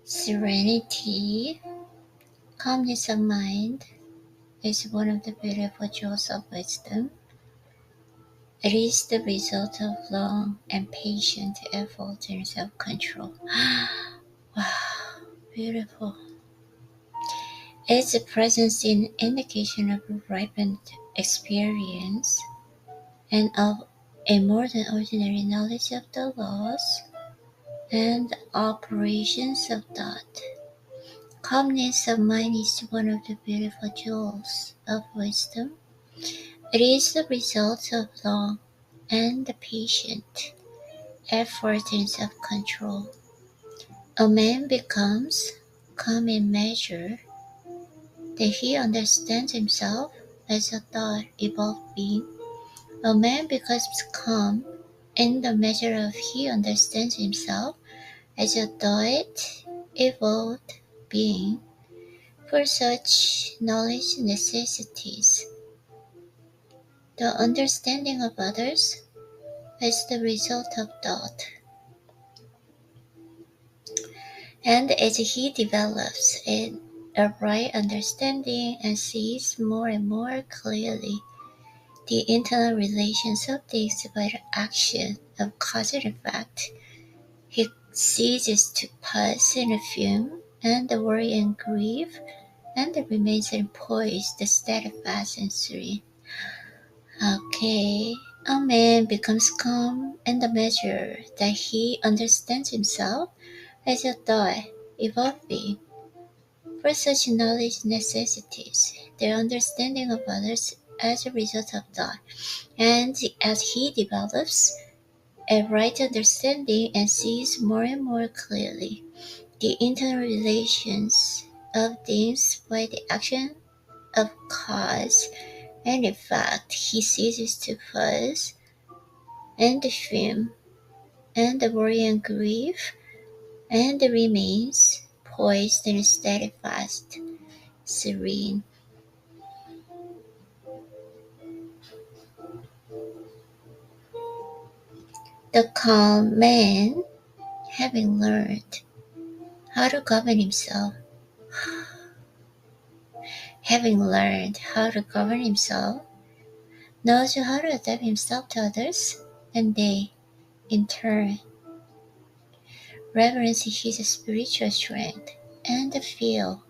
Serenity, calmness of mind is one of the beautiful jewels of wisdom. It is the result of long and patient effort and self-control. Wow, beautiful. Its presence is an indication of ripened experience and of a more than ordinary knowledge of the laws and operations of thought. Calmness of mind is one of the beautiful jewels of wisdom. It is the result of long and patient effort and self-control. A man becomes calm in measure that he understands himself as a thought-evolved being. A man becomes calm in the measure of he understands himself as a thought-evolved being. For such knowledge necessitates the understanding of others as the result of thought. And as he develops a right understanding and sees more and more clearly the internal relations of things by the action of cause and effect, he ceases to pass in a fume and worry and grief, and remains poised, steadfast and serene. Okay, a man becomes calm in the measure that he understands himself as a thought evolving. For such knowledge necessitates the understanding of others as a result of thought, and as he develops a right understanding and sees more and more clearly the internal relations of things by the action of cause and effect, he ceases to fuss and fume and worry and grief, and remains poised and steadfast, serene. The calm man, having learned how to govern himself, having learned how to govern himself, knows how to adapt himself to others, and they, in turn, reverence his spiritual strength and feel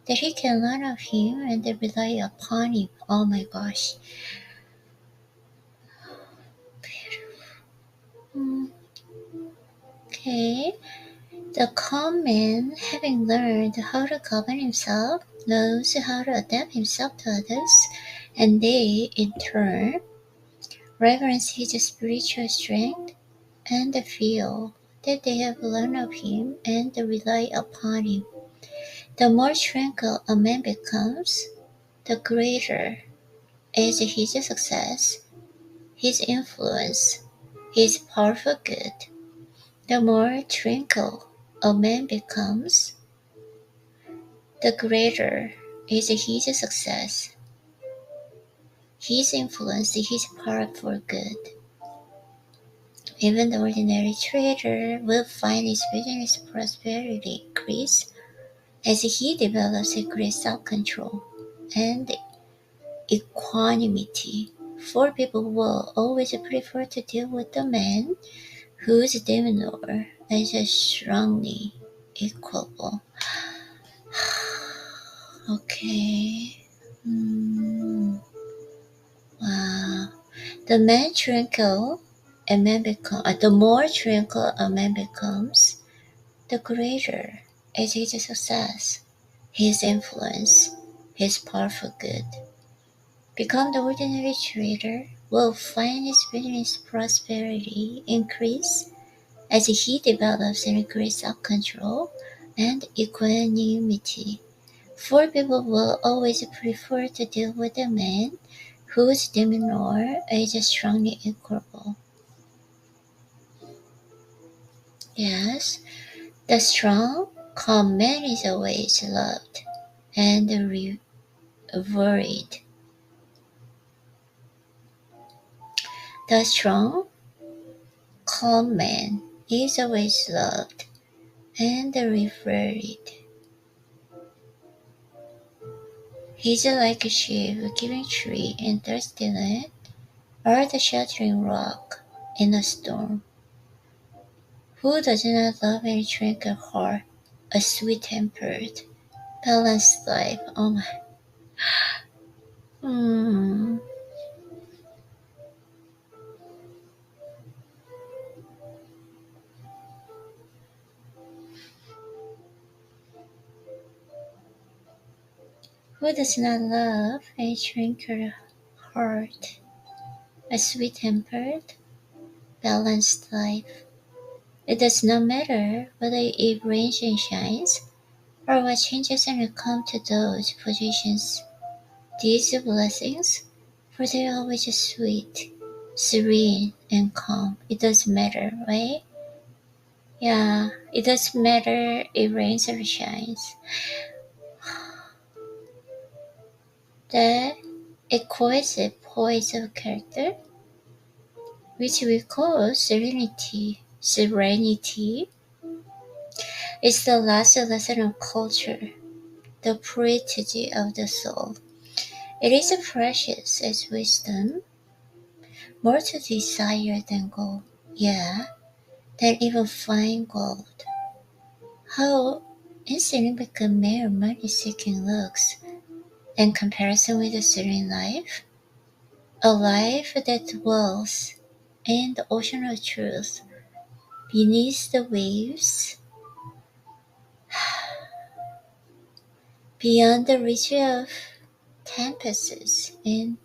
that he can learn of him and rely upon him. Oh my gosh. Okay. The calm man, having learned how to govern himself, knows how to adapt himself to others, and they, in turn, reverence his spiritual strength and feel that they have learned of him and rely upon him. The more tranquil a man becomes, the greater is his success, his influence, his powerful good. The more tranquil a man becomes, the greater is his success, his influence, his powerful good. Even the ordinary trader will find his business prosperity increase as he develops a great self-control and equanimity. For people will always prefer to deal with the man whose demeanor is strongly equable. Okay. Wow. The man tranquil the more tranquil a man becomes, the greater is his success, his influence, his powerful good. Become the ordinary trader will find his business prosperity increase as he develops an increased self-control and equanimity. For people will always prefer to deal with a man whose demeanor is strongly equable. Yes, the strong, calm man is always loved and revered. The strong, calm man is always loved and revered. He's like a sheep, giving tree in thirsty land, or the sheltering rock in a storm. Who does not love and drink a heart, a sweet-tempered, balanced life? Oh my. Hmm. Who does not love a drinker heart, a sweet-tempered, balanced life? It does not matter whether it rains and shines, or what changes and come to those positions. These blessings, for they are always sweet, serene, and calm. It doesn't matter, right? Yeah, it doesn't matter if rains or shines. The exquisite poise of character, which we call serenity, is the last lesson of culture, the purity of the soul. It is precious as wisdom, more to desire than gold, yeah, than even fine gold. How insignificant mere money-seeking looks in comparison with a serene life, a life that dwells in the ocean of truth, beneath the waves, beyond the reach of tempests, in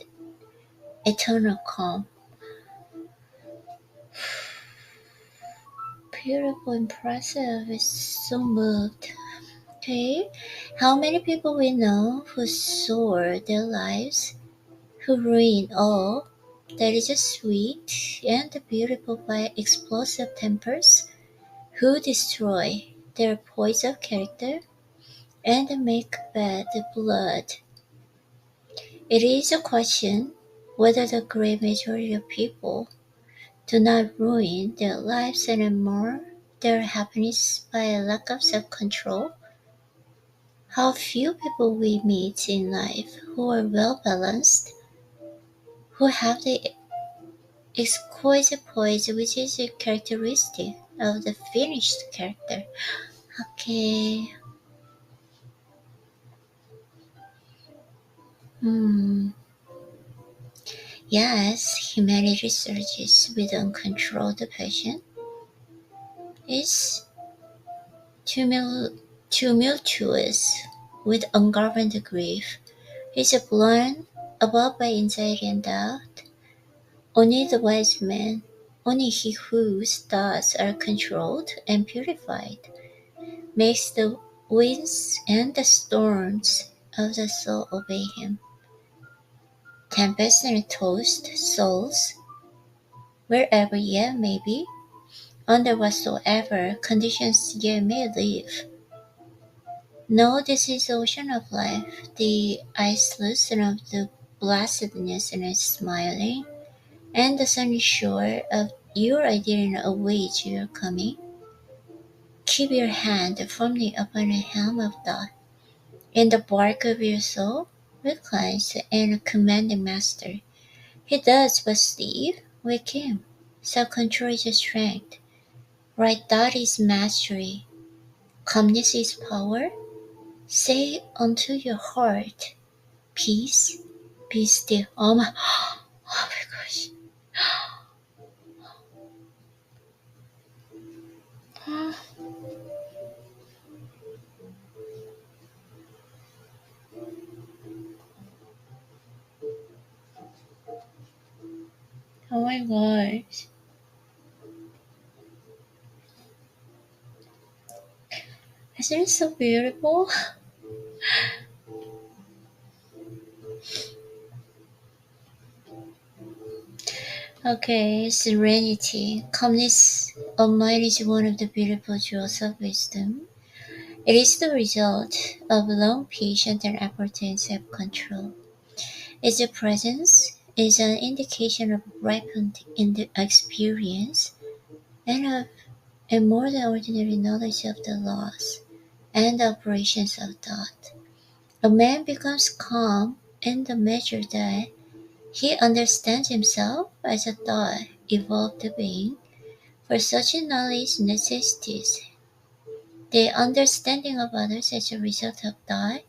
eternal calm. Beautiful, impressive, so moved. Okay, how many people we know who soar their lives, who ruin all that is sweet and beautiful by explosive tempers, who destroy their poise of character and make bad blood. It is a question whether the great majority of people do not ruin their lives and mar their happiness by a lack of self-control. How few people we meet in life who are well balanced, who have the exquisite poise which is a characteristic of the finished character. Okay. Hmm. Yes, humanity surges with uncontrolled passion, is tumultuous with ungoverned grief, is blown above by anxiety and doubt. Only the wise man, only he whose thoughts are controlled and purified, makes the winds and the storms of the soul obey him. Tempests and tossed souls, wherever ye may be, under whatsoever conditions ye may live. Know this is the ocean of life, the islet of the blessedness and is smiling, and the sunny shore of your idea awaits your coming. Keep your hand firmly upon the helm of thought. In the bark of your soul reclines a commanding master. He does but sleep, wake him. Self-control is strength. Right thought is mastery. Calmness is power. Say unto your heart, peace, be still. Oh my gosh. Oh my gosh. Isn't it so beautiful? Okay, serenity. Calmness of mind is one of the beautiful jewels of wisdom. It is the result of long patience and effort in self-control. Its presence is an indication of ripened in the experience and of and more than ordinary knowledge of the laws and the operations of thought. A man becomes calm in the measure that he understands himself as a thought evolved being, for such knowledge necessitates the understanding of others as a result of thought,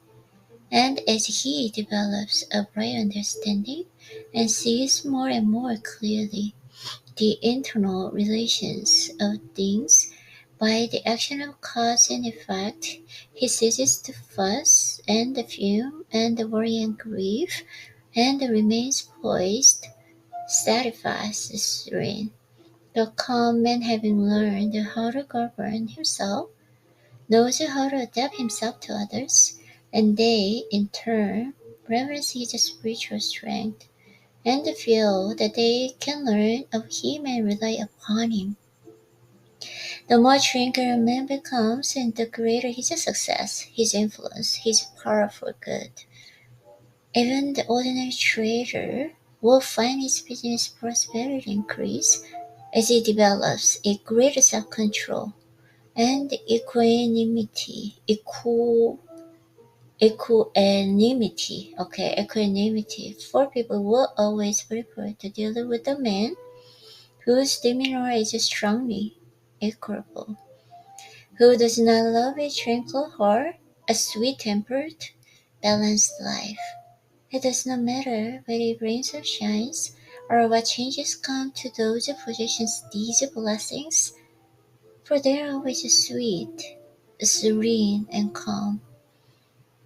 and as he develops a bright understanding and sees more and more clearly the internal relations of things by the action of cause and effect, he ceases to fuss and fume and worry and grieve, and remains poised, steadfast, serene. The calm man, having learned how to govern himself, knows how to adapt himself to others, and they, in turn, reverence his spiritual strength, and feel that they can learn of him and rely upon him. The more tranquil a man becomes, and the greater his success, his influence, his power for good. Even the ordinary trader will find his business prosperity increase as he develops a greater self-control and equanimity. For people will always prefer to deal with a man whose demeanor is strongly equable, who does not love a tranquil heart, a sweet-tempered, balanced life. It does not matter whether rains or shines, or what changes come to those who possess these blessings, for they are always sweet, serene, and calm.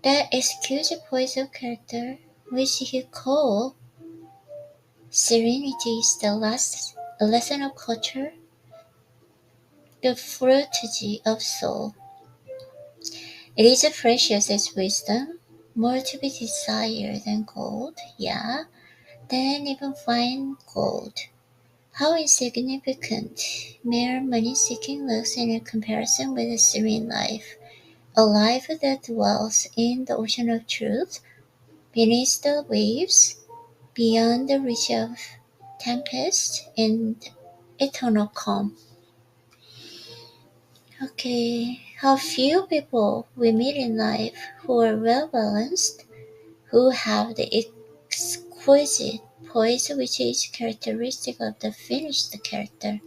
That exquisite poise of character, which he called serenity, is the last lesson of culture, the fruitage of soul. It is precious as wisdom, more to be desired than gold, yeah, than even fine gold. How insignificant mere money-seeking looks in comparison with a serene life, a life that dwells in the ocean of truth, beneath the waves, beyond the reach of tempest, and eternal calm. Okay, how few people we meet in life who are well balanced, who have the exquisite poise which is characteristic of the finished character.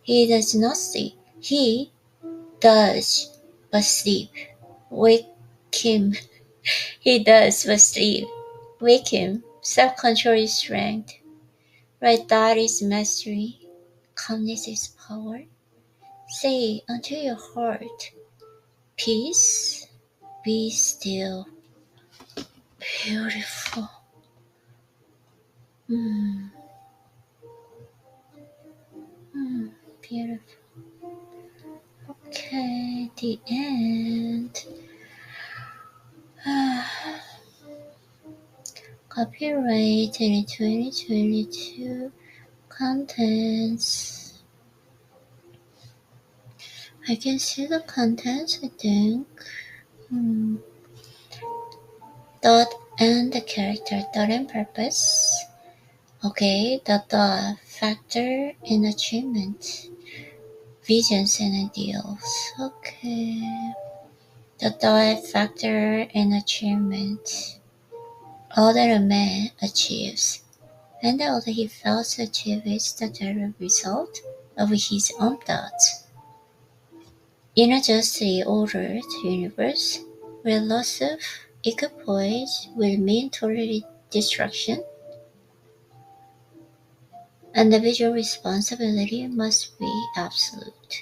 He does not sleep. He does but sleep. Wake him. He does but sleep. Wake him. Self-control is strength. Right thought is mastery. Calmness is power. Say unto your heart, peace, be still. Beautiful. Mm, beautiful. Okay, the end. Copyright in 2022 contents. I can see the contents, I think. Thought and the character, thought and purpose. Okay, the thought factor in achievement, visions and ideals. Okay, the thought factor in achievement. All that a man achieves, and all that he fails to achieve is the direct result of his own thoughts. In a justly ordered universe, where loss of equipoise will mean total destruction, individual responsibility must be absolute.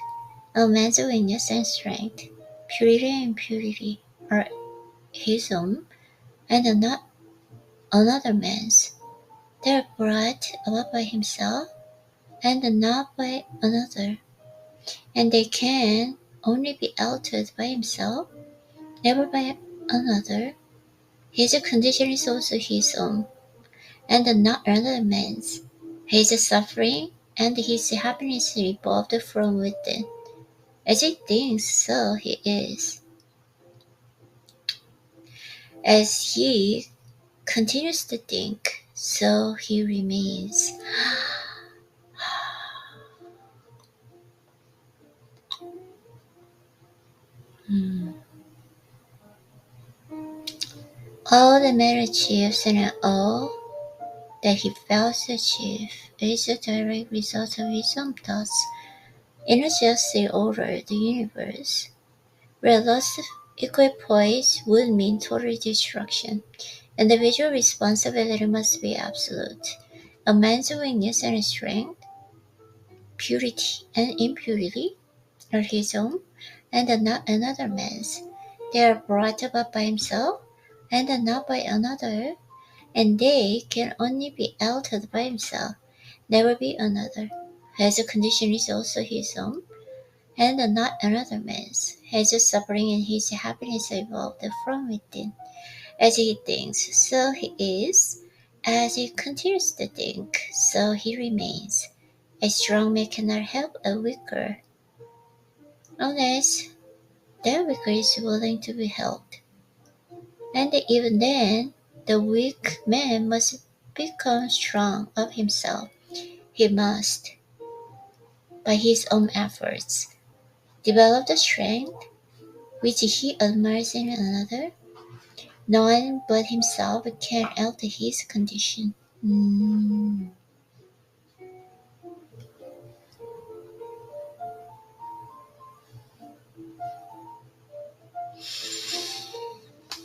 A man's weakness and strength, purity and impurity, are his own and not another man's. They are brought about by himself and not by another, and they can only be altered by himself, never by another. His condition is also his own, and not another man's. His suffering and his happiness evolved from within. As he thinks, so he is. As he continues to think, so he remains. Hmm. All the men achieves and all that he fails to achieve is a direct result of his own thoughts. In a just order of the universe, where loss of equipoise would mean total destruction, individual responsibility must be absolute. A man's weakness and strength, purity and impurity, are his own, and not another man's. They are brought about by himself, and not by another, and they can only be altered by himself, never be another. His condition is also his own, and not another man's. His suffering and his happiness evolved from within. As he thinks, so he is. As he continues to think, so he remains. A strong man cannot help a weaker, unless that weaker is willing to be helped. And even then, the weak man must become strong of himself. He must, by his own efforts, develop the strength which he admires in another. No one but himself can alter his condition. Mm.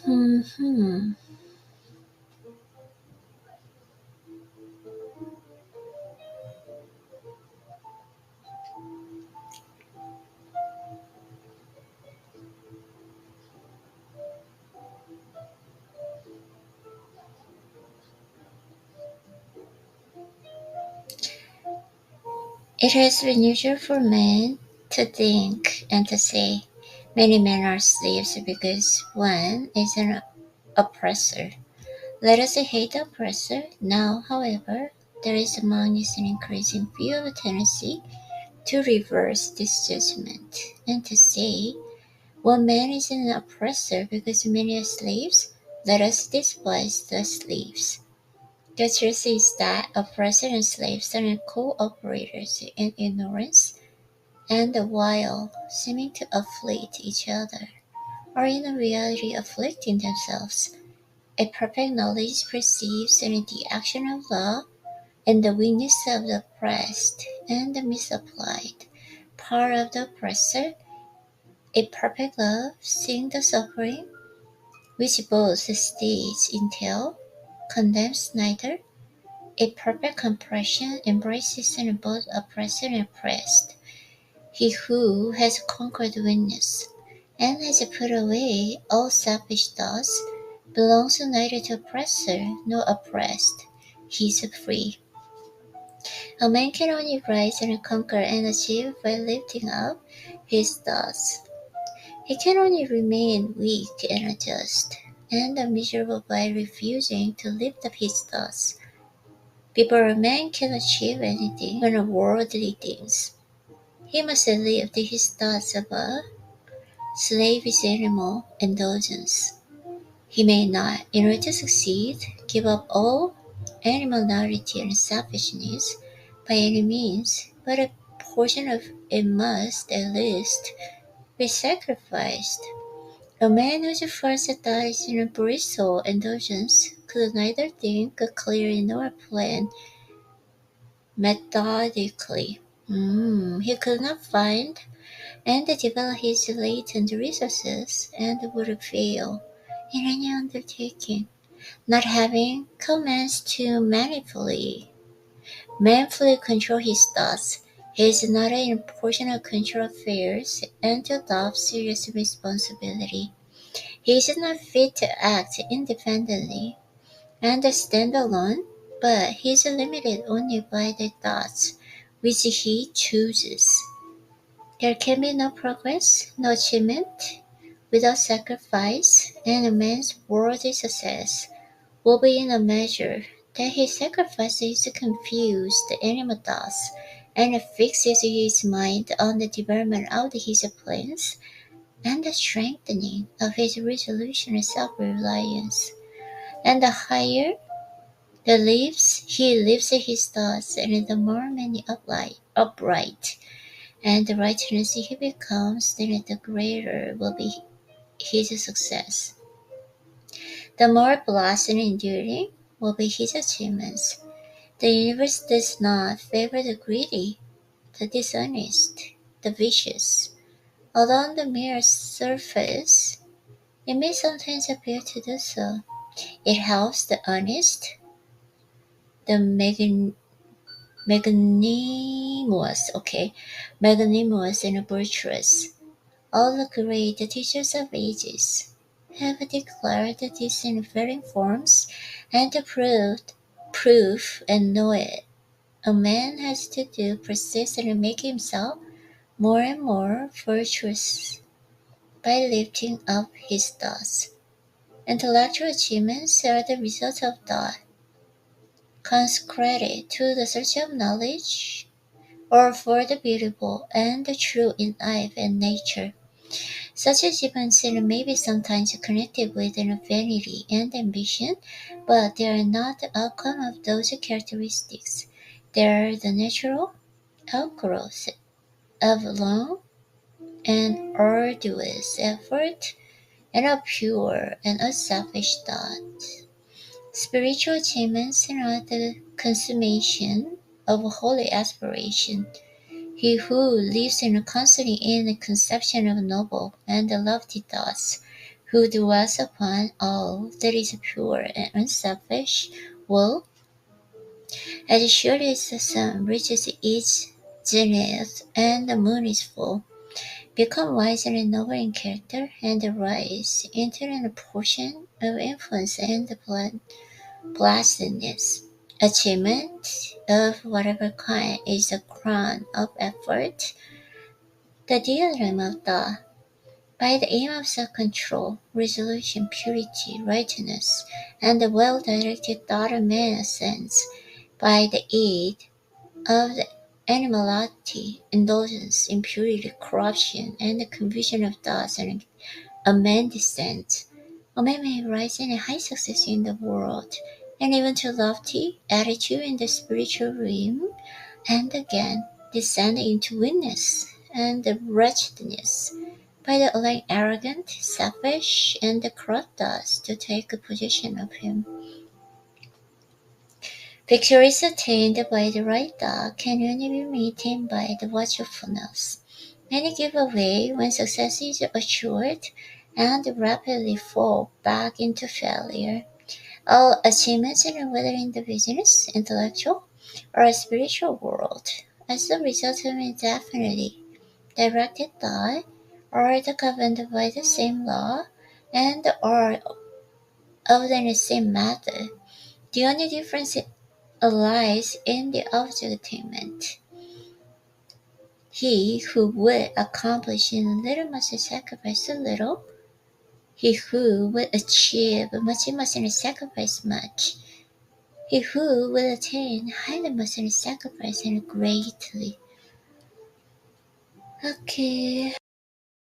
Hmm. It has been usual for men to think and to say, many men are slaves because one is an oppressor. Let us hate the oppressor. Now, however, there is among us an increasing view of a tendency to reverse this judgment and to say, one man is an oppressor because many are slaves. Let us despise the slaves. The truth is that oppressor and slaves are co-operators in ignorance, and while seeming to afflict each other, are in reality afflicting themselves. A perfect knowledge perceives in the action of law and the weakness of the oppressed and the misapplied power of the oppressor. A perfect love, seeing the suffering which both states entail, condemns neither. A perfect compassion embraces in both oppressor and oppressed. He who has conquered weakness and has put away all selfish thoughts belongs neither to oppressor nor oppressed. He is free. A man can only rise and conquer and achieve by lifting up his thoughts. He can only remain weak and unjust, and miserable by refusing to lift up his thoughts. Before a man can achieve anything, even worldly things, he must lift his thoughts above slavish animal indulgence. He may not, in order to succeed, give up all animality and selfishness by any means, but a portion of it must, at least, be sacrificed. A man whose first thought is in a bristle indulgence could neither think clearly nor plan methodically. He could not find and develop his latent resources and would fail in any undertaking, not having commenced to manfully control his thoughts. He is not in a portion of control affairs and to adopt serious responsibility. He is not fit to act independently and stand alone, but he is limited only by the thoughts which he chooses. There can be no progress, no achievement, without sacrifice, and a man's worldly success will be in a measure that he sacrifices confused animal thoughts and fixes his mind on the development of his plans and the strengthening of his resolution and self-reliance. And the higher the lives he lives his thoughts, and the more many upright and the righteousness he becomes, then the greater will be his success. The more blessed and enduring will be his achievements. The universe does not favor the greedy, the dishonest, the vicious. Although on the mere surface, it may sometimes appear to do so. It helps the honest, the magnanimous and virtuous. All the great teachers of ages have declared this in varying forms, and the proof and know it. A man has to do persist and make himself more and more virtuous by lifting up his thoughts. Intellectual achievements are the result of thought, consecrated to the search of knowledge, or for the beautiful and the true in life and nature. Such achievements may be sometimes connected with vanity and ambition, but they are not the outcome of those characteristics. They are the natural outgrowth of long and arduous effort and a pure and unselfish thought. Spiritual achievements are the consummation of holy aspiration. He who lives constantly in the conception of noble and lofty thoughts, who dwells upon all that is pure and unselfish, will, as surely as the sun reaches its zenith and the moon is full, become wiser and noble in character, and rise into a portion of influence and blessedness. Achievement of whatever kind is the crown of effort, the diadem of thought. By the aim of self-control, resolution, purity, righteousness, and the well-directed thought of man ascends. By the aid of the animality, indulgence, impurity, corruption, and the confusion of thoughts, and a man descends. A man may rise in a high success in the world, and even to lofty attitude in the spiritual realm, and again descend into weakness and wretchedness by the allowing arrogant, selfish, and corrupt thoughts to take possession of him. Victory is attained by the right thought can only be maintained by the watchfulness. Many give way when success is assured and rapidly fall back into failure. All achievements, whether in the business, intellectual, or spiritual world, as the result of indefinitely directed thought, are governed by the same law and are of the same method. The only difference lies in the object attainment. He who would accomplish in little must sacrifice a little. He who would achieve much must sacrifice much. He who will attain highly must sacrifice greatly. Okay.